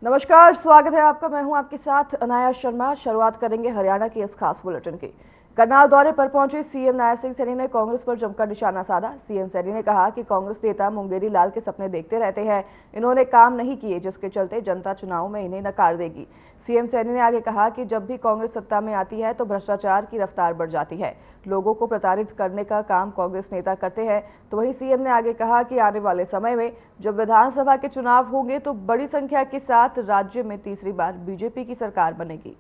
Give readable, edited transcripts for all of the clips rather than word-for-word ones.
नमस्कार, स्वागत है आपका। मैं हूं आपके साथ अनाया शर्मा। शुरुआत करेंगे हरियाणा की इस खास बुलेटिन की। करनाल दौरे पर पहुंचे सीएम नायब सिंह सैनी ने कांग्रेस पर जमकर निशाना साधा। सीएम सैनी ने कहा कि कांग्रेस नेता मुंगेरी लाल के सपने देखते रहते हैं, इन्होंने काम नहीं किए, जिसके चलते जनता चुनाव में इन्हें नकार देगी। सीएम सैनी ने आगे कहा कि जब भी कांग्रेस सत्ता में आती है तो भ्रष्टाचार की रफ्तार बढ़ जाती है, लोगों को प्रताड़ित करने का काम कांग्रेस नेता करते हैं। तो वहीं सीएम ने आगे कहा कि आने वाले समय में जब विधानसभा के चुनाव होंगे तो बड़ी संख्या के साथ राज्य में तीसरी बार बीजेपी की सरकार बनेगी।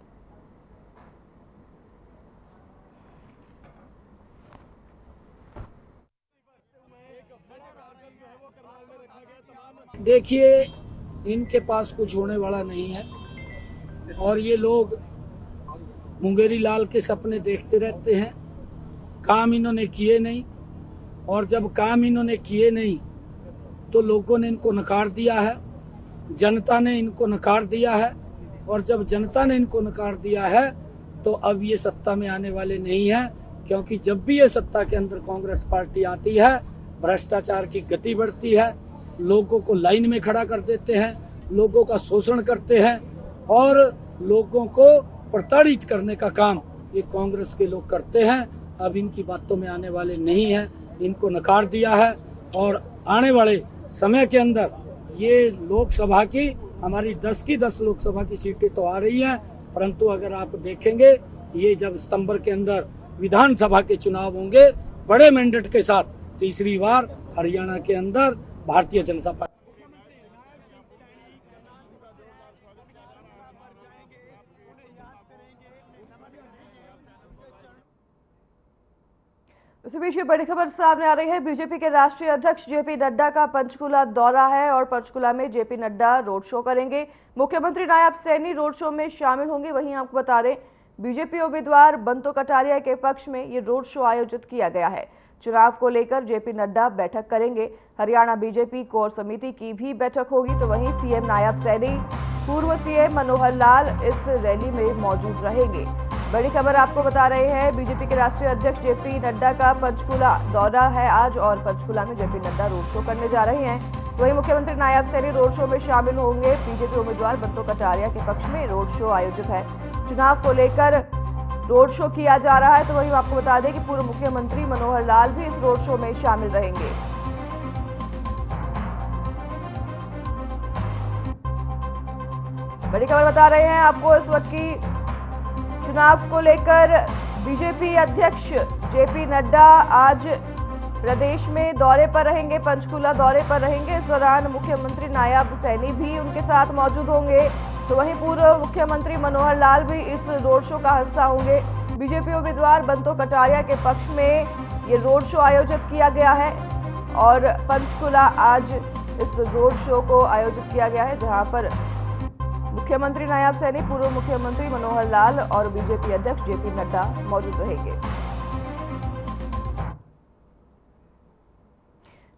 देखिए, इनके पास कुछ होने वाला नहीं है और ये लोग मुंगेरी लाल के सपने देखते रहते हैं। काम इन्होंने किए नहीं और जब काम इन्होंने किए नहीं तो लोगों ने इनको नकार दिया है, जनता ने इनको नकार दिया है। और जब जनता ने इनको नकार दिया है तो अब ये सत्ता में आने वाले नहीं है, क्योंकि जब भी ये सत्ता के अंदर कांग्रेस पार्टी आती है भ्रष्टाचार की गति बढ़ती है, लोगों को लाइन में खड़ा कर देते हैं, लोगों का शोषण करते हैं और लोगों को प्रताड़ित करने का काम ये कांग्रेस के लोग करते हैं। अब इनकी बातों में आने वाले नहीं है, इनको नकार दिया है और आने वाले समय के अंदर ये लोकसभा की हमारी 10 की 10 लोकसभा की सीटें तो आ रही हैं, परंतु अगर आप देखेंगे ये जब सितंबर के अंदर विधानसभा के चुनाव होंगे बड़े मैंडेट के साथ तीसरी बार हरियाणा के अंदर भारतीय जनता पार्टी। उसी बीच ये बड़ी खबर सामने आ रही है। बीजेपी के राष्ट्रीय अध्यक्ष जेपी नड्डा का पंचकुला दौरा है और पंचकुला में जेपी नड्डा रोड शो करेंगे। मुख्यमंत्री नायब सैनी रोड शो में शामिल होंगे। वहीं आपको बता दें, बीजेपी उम्मीदवार बंतो कटारिया के पक्ष में ये रोड शो आयोजित किया गया है। चुनाव को लेकर जेपी नड्डा बैठक करेंगे। हरियाणा बीजेपी कोर समिति की भी बैठक होगी। तो वहीं सीएम नायब सैनी, पूर्व सीएम मनोहर लाल इस रैली में मौजूद रहेंगे। बड़ी खबर आपको बता रहे हैं, बीजेपी के राष्ट्रीय अध्यक्ष जेपी नड्डा का पंचकुला दौरा है आज और पंचकुला में जेपी नड्डा रोड शो करने जा रहे हैं। वहीं मुख्यमंत्री नायब सैनी रोड शो में शामिल होंगे। बीजेपी उम्मीदवार बंतो कटारिया के पक्ष में रोड शो आयोजित है। चुनाव को लेकर रोड शो किया जा रहा है। तो वहीं आपको बता दें कि पूर्व मुख्यमंत्री मनोहर लाल भी इस रोड शो में शामिल रहेंगे। बड़ी खबर बता रहे हैं आपको इस वक्त की। चुनाव को लेकर बीजेपी अध्यक्ष जेपी नड्डा आज प्रदेश में दौरे पर रहेंगे, पंचकुला दौरे पर रहेंगे। इस दौरान मुख्यमंत्री नायब सैनी भी उनके साथ मौजूद होंगे। तो वहीं पूर्व मुख्यमंत्री मनोहर लाल भी इस रोड शो का हिस्सा होंगे। बीजेपी उम्मीदवार बंतो कटारिया के पक्ष में ये रोड शो आयोजित किया गया है और पंचकुला आज इस रोड शो को आयोजित किया गया है, जहां पर मुख्यमंत्री नायब सैनी, पूर्व मुख्यमंत्री मनोहर लाल और बीजेपी अध्यक्ष जेपी नड्डा मौजूद रहेंगे।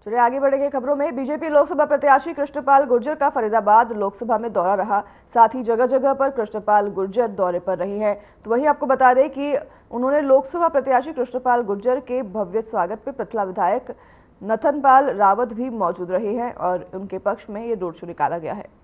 चलिए आगे बढ़ेंगे खबरों में। बीजेपी लोकसभा प्रत्याशी कृष्णपाल गुर्जर का फरीदाबाद लोकसभा में दौरा रहा। साथ ही जगह जगह पर कृष्णपाल गुर्जर दौरे पर रही हैं। तो वहीं आपको बता दें कि उन्होंने लोकसभा प्रत्याशी कृष्णपाल गुर्जर के भव्य स्वागत में पृथला विधायक नथनपाल रावत भी मौजूद रहे हैं और उनके पक्ष में ये रोड शो निकाला गया है।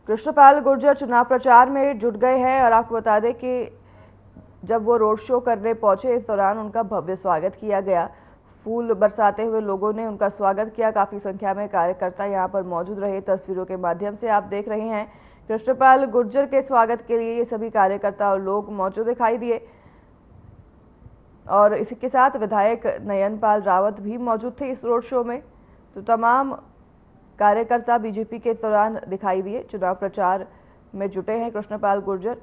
कृष्णपाल गुर्जर चुनाव प्रचार में जुट गए हैं और आपको बता दें कि जब वो रोड शो करने पहुंचे इस दौरान उनका भव्य स्वागत किया गया। फूल बरसाते हुए लोगों ने उनका स्वागत किया। काफी संख्या में कार्यकर्ता यहां पर मौजूद रहे। तस्वीरों के माध्यम से आप देख रहे हैं, कृष्णपाल गुर्जर के स्वागत के लिए ये सभी कार्यकर्ता और लोग मौजूद दिखाई दिए और इसी के साथ विधायक नयनपाल रावत भी मौजूद थे इस रोड शो में। तो तमाम कार्यकर्ता बीजेपी के दौरान दिखाई दिए। चुनाव प्रचार में जुटे हैं कृष्णपाल गुर्जर,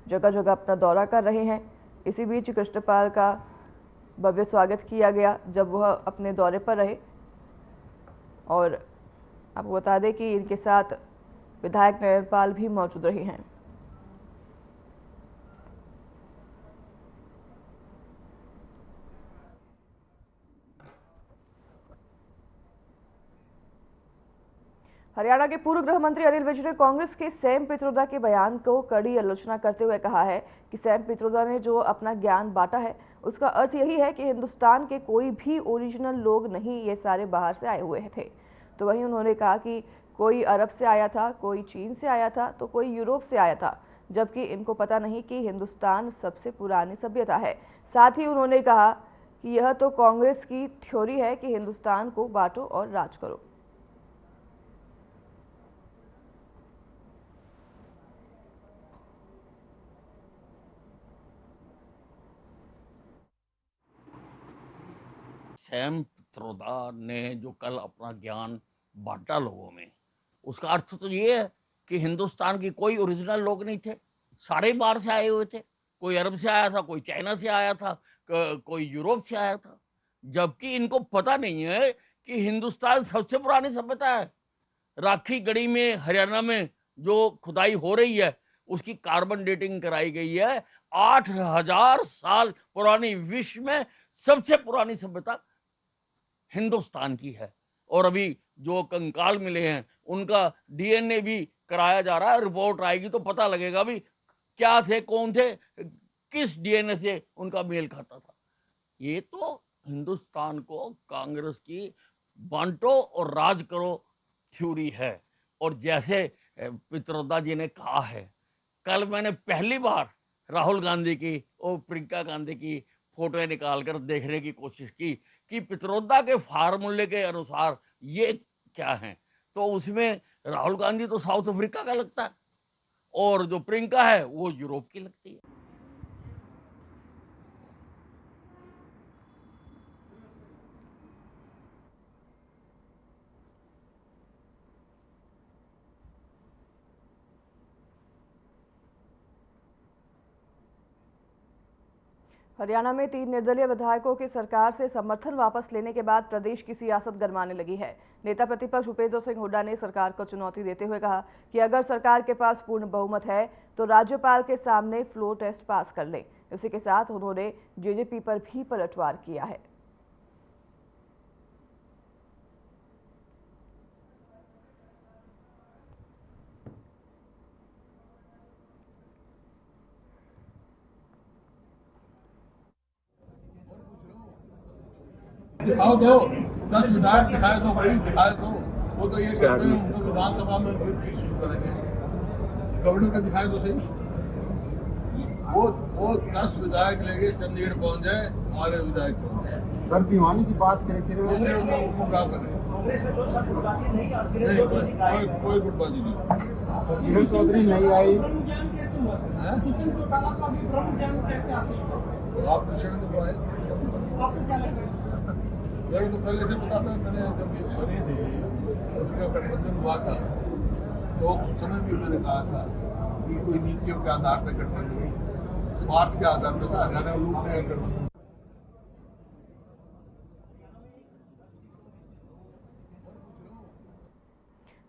जगह जगह अपना दौरा कर रहे हैं। इसी बीच कृष्णपाल का भव्य स्वागत किया गया जब वह अपने दौरे पर रहे और आपको बता दें कि इनके साथ विधायक नयनपाल भी मौजूद रहे हैं। हरियाणा के पूर्व गृह मंत्री अनिल विज ने कांग्रेस के सैम पित्रोदा के बयान को कड़ी आलोचना करते हुए कहा है कि सैम पित्रोदा ने जो अपना ज्ञान बांटा है उसका अर्थ यही है कि हिंदुस्तान के कोई भी ओरिजिनल लोग नहीं, ये सारे बाहर से आए हुए थे। तो वहीं उन्होंने कहा कि कोई अरब से आया था, कोई चीन से आया था, तो कोई यूरोप से आया था, जबकि इनको पता नहीं कि हिंदुस्तान सबसे पुरानी सभ्यता है। साथ ही उन्होंने कहा कि यह तो कांग्रेस की थ्योरी है कि हिंदुस्तान को बांटो और राज करो। सैम पित्रोदा ने जो कल अपना ज्ञान बांटा लोगों में, उसका अर्थ तो ये है कि हिंदुस्तान की कोई ओरिजिनल लोग नहीं थे, सारे बाहर से आए हुए थे। कोई अरब से आया था, कोई चाइना से आया था, कोई यूरोप से आया था, जबकि इनको पता नहीं है कि हिंदुस्तान सबसे पुरानी सभ्यता है। राखी गढ़ी में हरियाणा में जो खुदाई हो रही है उसकी कार्बन डेटिंग कराई गई है। 8000 साल पुरानी विश्व में सबसे पुरानी सभ्यता हिंदुस्तान की है। और अभी जो कंकाल मिले हैं उनका डीएनए भी कराया जा रहा है। रिपोर्ट आएगी तो पता लगेगा भी क्या थे, कौन थे, किस डीएनए से उनका मेल खाता था। ये तो हिंदुस्तान को कांग्रेस की बांटो और राज करो थ्योरी है। और जैसे पित्रोदा जी ने कहा है, कल मैंने पहली बार राहुल गांधी की और प्रियंका गांधी की फोटो निकालकर देखने की कोशिश की कि पित्रोदा के फार्मूले के अनुसार ये क्या है। तो उसमें राहुल गांधी तो साउथ अफ्रीका का लगता है और जो प्रियंका है वो यूरोप की लगती है। हरियाणा में 3 निर्दलीय विधायकों की सरकार से समर्थन वापस लेने के बाद प्रदेश की सियासत गरमाने लगी है। नेता प्रतिपक्ष भूपेंद्र सिंह हुड्डा ने सरकार को चुनौती देते हुए कहा कि अगर सरकार के पास पूर्ण बहुमत है तो राज्यपाल के सामने फ्लोर टेस्ट पास कर ले। इसी के साथ उन्होंने जेजेपी पर भी पलटवार किया है। दिखाओ दो, 10 विधायक दिखाए दो भाई, दिखाए दो। वो तो ये कहते हैं उनको विधानसभा में फिर शुरू करेंगे। गवर्नर का दिखाए दो सही। वो 10 विधायक लेके चंडीगढ़ पहुंच जाए, हमारे विधायक पहुंच जाए। सर भिवानी की बात करें फिर वो क्या करें? कोई गुटबाजी नहीं। किरण चौधरी नहीं आई। आप पूछेंगे तो आए। मेरे को पहले से पता था, मैंने जब ये बनी थी उसका गठबंधन हुआ था तो उस समय भी मैंने कहा था कि कोई नीतियों के आधार पर गठबंधन नहीं, स्वार्थ के आधार पर था। हरियाणा लोग ने गठबंधन।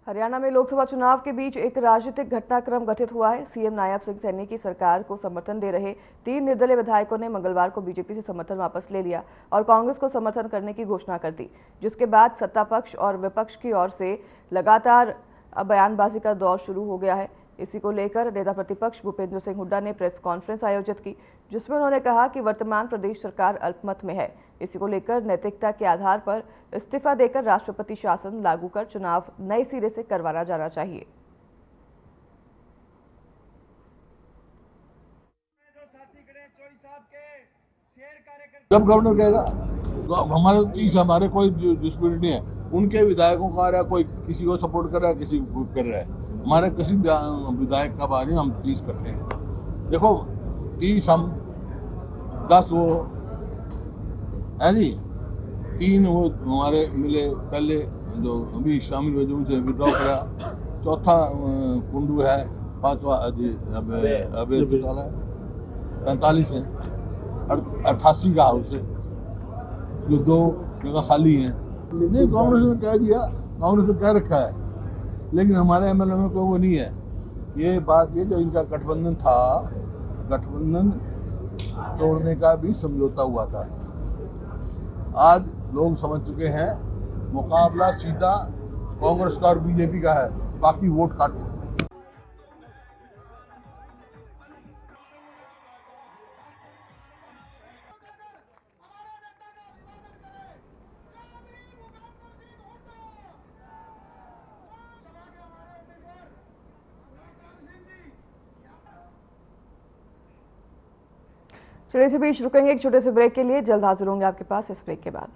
हरियाणा में लोकसभा चुनाव के बीच एक राजनीतिक घटनाक्रम घटित हुआ है। सीएम नायब सिंह सैनी की सरकार को समर्थन दे रहे 3 निर्दलीय विधायकों ने मंगलवार को बीजेपी से समर्थन वापस ले लिया और कांग्रेस को समर्थन करने की घोषणा कर दी, जिसके बाद सत्ता पक्ष और विपक्ष की ओर से लगातार बयानबाजी का दौर शुरू हो गया है। इसी को लेकर नेता प्रतिपक्ष भूपेंद्र सिंह हुड्डा ने प्रेस कॉन्फ्रेंस आयोजित की, जिसमें उन्होंने कहा कि वर्तमान प्रदेश सरकार अल्पमत में है। इसी को लेकर नैतिकता के आधार पर इस्तीफा देकर राष्ट्रपति शासन लागू कर चुनाव नए सिरे से करवाना जाना चाहिए। जब गवर्नर कहेगा तो हमारे 30 हमारे कोई डिस्प्यूट नहीं है। उनके विधायकों का आ रहा है, कोई किसी को सपोर्ट कर रहा है, किसी को कर रहा है। हमारे किसी विधायक का बारे हम 30 करते हैं। देखो 30 हम 10 वो है जी, 3 वो हमारे मिले पहले जो अभी शामिल हुए, जो उनसे विड्रॉ करा। चौथा कुंडू है, 5वां अबे 45 है, 88 का हाउस है, जो 2 जगह खाली हैं। नहीं, कांग्रेस ने कह दिया, कांग्रेस ने कह रखा है, लेकिन हमारे एमएलए में कोई वो नहीं है। ये बात ये जो इनका गठबंधन था, गठबंधन तोड़ने का भी समझौता हुआ था। आज लोग समझ चुके हैं मुकाबला सीधा कांग्रेस का और बीजेपी का है, बाकी वोट काटो। चलिए इसी बीच रुकेंगे एक छोटे से ब्रेक के लिए, जल्द हाजिर होंगे आपके पास इस ब्रेक के बाद।